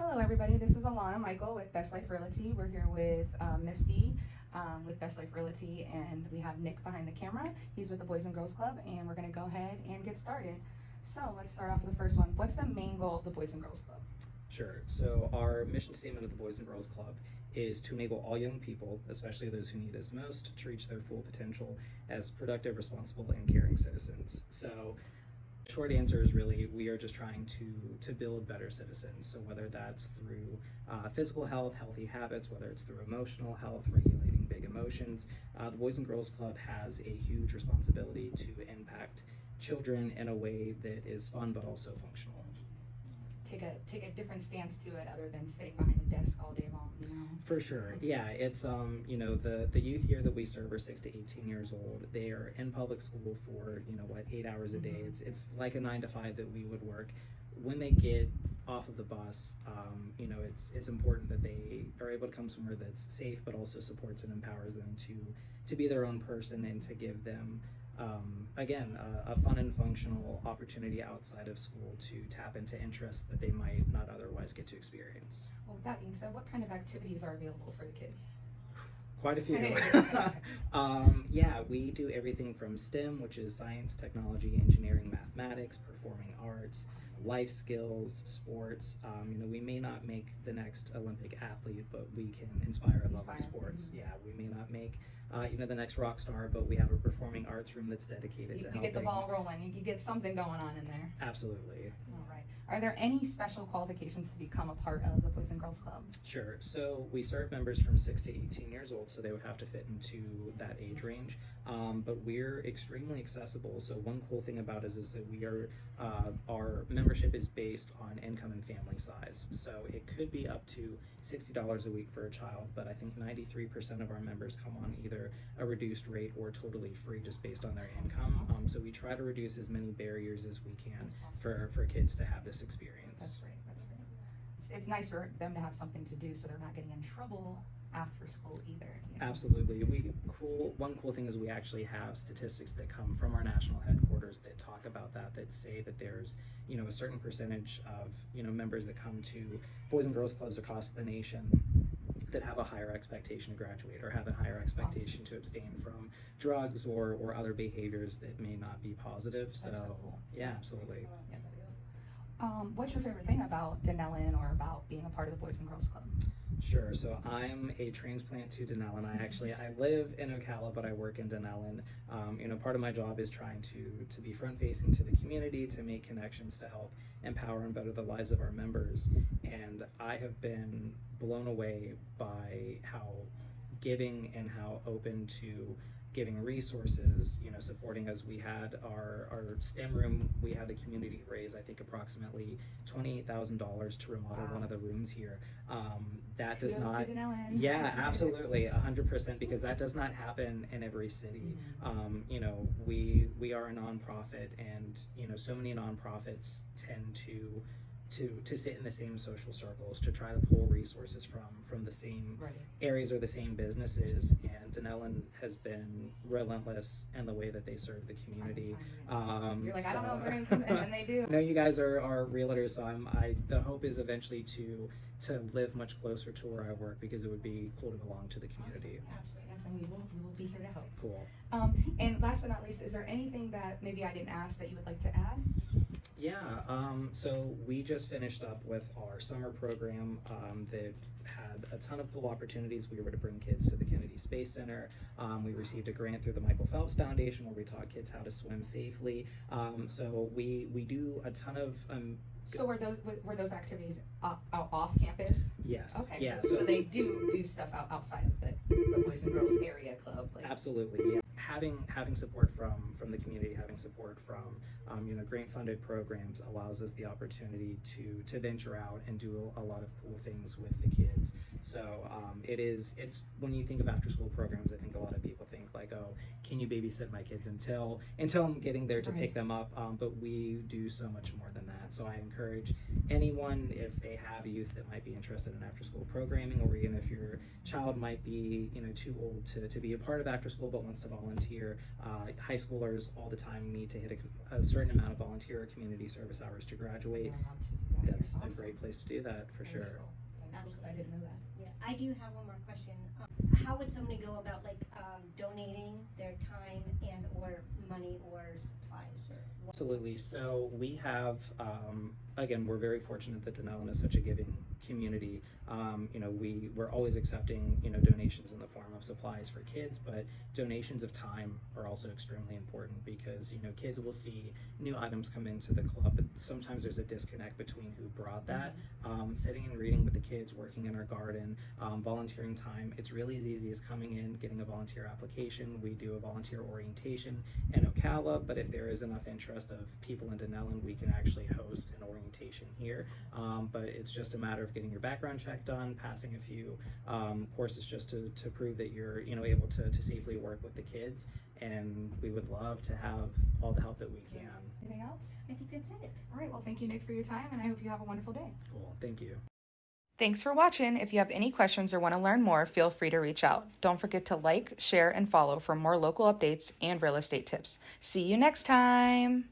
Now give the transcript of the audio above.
Hello, everybody. This is Alana Michael with Best Life Realty. We're here with Misty with Best Life Realty, and we have Nick behind the camera. He's with the Boys and Girls Club, and we're going to go ahead and get started. So let's start off with the first one. What's the main goal of the Boys and Girls Club? Sure. So our mission statement of the Boys and Girls Club is to enable all young people, especially those who need us most, to reach their full potential as productive, responsible, and caring citizens. So short answer is really we are just trying to build better citizens. So whether that's through physical health, healthy habits, whether it's through emotional health, regulating big emotions, the Boys and Girls Club has a huge responsibility to impact children in a way that is fun but also functional. Take a different stance to it other than sitting behind a desk all day long, you know? For sure. Yeah, it's the youth here that we serve are 6 to 18 years old. They are in public school for 8 hours a day. It's like a 9 to 5 that we would work. When they get off of the bus, it's important that they are able to come somewhere that's safe but also supports and empowers them to be their own person and to give them a fun and functional opportunity outside of school to tap into interests that they might not otherwise get to experience. Well, with that being said, what kind of activities are available for the kids? Quite a few. We do everything from STEM, which is science, technology, engineering, mathematics, performing arts, life skills, sports. We may not make the next Olympic athlete, but we can inspire a love of sports. Yeah, we may not make the next rock star, but we have a performing arts room that's dedicated to helping. You get the ball rolling. You get something going on in there. Absolutely. All right. Are there any special qualifications to become a part of the Boys and Girls Club? Sure. So we serve members from 6 to 18 years old, so they would have to fit into that age range. But we're extremely accessible. So one cool thing about us is that our membership is based on income and family size. So it could be up to $60 a week for a child, but I think 93% of our members come on either a reduced rate or totally free just based on their income. So we try to reduce as many barriers as we can for kids to have this experience. That's great. It's nice for them to have something to do so they're not getting in trouble after school either. Absolutely. One cool thing is we actually have statistics that come from our national headquarters that talk about that say that there's a certain percentage of members that come to Boys and Girls Clubs across the nation that have a higher expectation to graduate or have a higher expectation to abstain from drugs or other behaviors that may not be positive. So cool. Yeah, absolutely. Yeah, that is. What's your favorite thing about Dunnellon or about being a part of the Boys and Girls Club? Sure. So I'm a transplant to Dunnellon. I live in Ocala, but I work in Dunnellon. Part of my job is trying to be front facing to the community, to make connections, to help empower and better the lives of our members. And I have been blown away by how giving and how open to giving resources, supporting us. We had our STEM room, we had the community raise, I think, approximately $28,000 to remodel one of the rooms here. That does not, yeah, absolutely, 100%, because that does not happen in every city. We are a nonprofit, and so many nonprofits tend to sit in the same social circles to try to pull resources from the same areas or the same businesses, and Dunnellon has been relentless in the way that they serve the community. You're like, I don't know if they're going to come, and then they do. I know you guys are realtors, so the hope is eventually to live much closer to where I work, because it would be cool to belong to the community. Absolutely. Yes, and we will be here to help. Cool. And last but not least, is there anything that maybe I didn't ask that you would like to add? Yeah, so we just finished up with our summer program that had a ton of cool opportunities. We were to bring kids to the Kennedy Space Center. We received a grant through the Michael Phelps Foundation where we taught kids how to swim safely. So we do a ton of so were those activities off campus? Yes. Okay. Yeah. So they do stuff outside of the Boys and Girls area club. Absolutely. Yeah. Having support from the community, having support from grant funded programs allows us the opportunity to venture out and do a lot of cool things with the kids. So it's when you think of after school programs, I think a lot of people think like, oh, can you babysit my kids until I'm getting there to pick them up? But we do so much more than that. So I encourage anyone, if they have youth that might be interested in after school programming, or even if your child might be too old to be a part of after school but wants to volunteer. High schoolers all the time need to hit a certain amount of volunteer or community service hours to graduate. that's Awesome. a great place to do that for sure. Because I didn't know that. Yeah, I do have one more question. How would somebody go about donating their time and or money or supplies or what? Absolutely. So we have, again, we're very fortunate that Dunnellon is such a giving community. We're always accepting, donations in the form of supplies for kids, but donations of time are also extremely important because, kids will see new items come into the club, but sometimes there's a disconnect between who brought that. Sitting and reading with the kids, working in our garden, volunteering time, it's really as easy as coming in, getting a volunteer application. We do a volunteer orientation in Ocala, but if there is enough interest of people in Dunnellon, we can actually host an orientation here. But it's just a matter of getting your background check done, passing a few courses just to prove that you're able to safely work with the kids, and we would love to have all the help that we can. Anything else? I think that's it. All right, well, thank you, Nick, for your time, and I hope you have a wonderful day. Cool, thank you. Thanks for watching. If you have any questions or want to learn more, feel free to reach out. Don't forget to like, share, and follow for more local updates and real estate tips. See you next time.